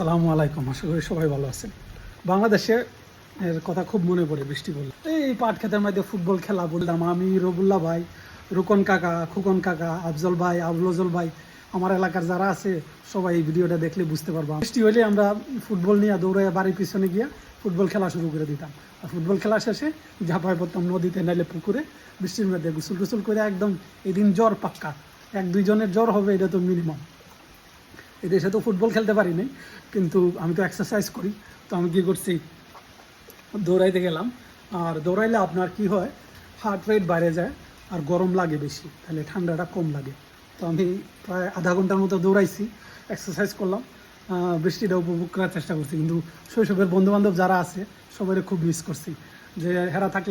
আসসালামু আলাইকুম, আশা করি সবাই ভালো আছেন। বাংলাদেশে এর কথা খুব মনে পড়ে বৃষ্টি বললে। এই পাট খেতের মধ্যে ফুটবল খেলা বললাম, আমি রবুল্লাহ ভাই, রুকন কাকা, খুকন কাকা, আফজল ভাই, আবুলজল ভাই, আমার এলাকার যারা আছে সবাই এই ভিডিওটা দেখলে বুঝতে পারবো। বৃষ্টি হলে আমরা ফুটবল নিয়ে দৌড়ে বাড়ির পিছনে গিয়ে ফুটবল খেলা শুরু করে দিতাম। আর ফুটবল খেলা শেষে ঝাঁপায় পড়তাম নদীতে, নাইলে পুকুরে, বৃষ্টির মধ্যে গোসল গোসল করে একদম। এদিন জ্বর পাক্কা, 1-2 জনের জ্বর হবে, এটা তো মিনিমাম। এই দেশে তো ফুটবল খেলতে পারি নাই, কিন্তু আমি তো এক্সারসাইজ করি। তো আমি কী করছি, দৌড়াইতে গেলাম। আর দৌড়াইলে আপনার কি হয়, হার্ট রেট বাইরে যায় আর গরম লাগে বেশি, তাহলে ঠান্ডাটা কম লাগে। তো আমি প্রায় আধা ঘন্টার মতো দৌড়াইছি, এক্সারসাইজ করলাম, বৃষ্টিটা উপভোগ করার চেষ্টা করছি। কিন্তু শৈশবের বন্ধুবান্ধব যারা আছে সবাই খুব মিস করছি, যে হেরা থাকলে